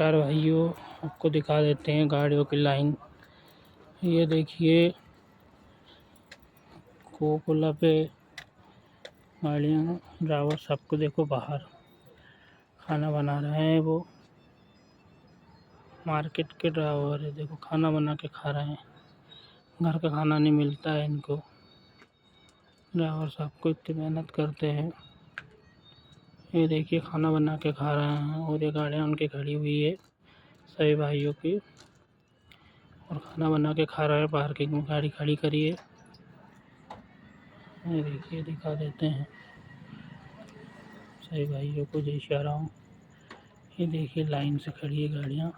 नमस्कार भाइयों, आपको दिखा देते हैं गाड़ियों की लाइन। ये देखिए कोकोला पे गाड़ियाँ, ड्राइवर सबको देखो बाहर खाना बना रहे हैं। वो मार्केट के ड्राइवर है, देखो खाना बना के खा रहे हैं। घर का खाना नहीं मिलता है इनको। ड्राइवर साहब को इतनी मेहनत करते हैं। ये देखिए खाना बना के खा रहे हैं और ये गाड़ियाँ उनकी खड़ी हुई है सभी भाइयों की, और खाना बना के खा रहे हैं। पार्किंग में गाड़ी खड़ी करी है। ये देखिए दिखा देते हैं सभी भाइयों को, जय श्री राम। ये देखिए लाइन से खड़ी है गाड़ियाँ।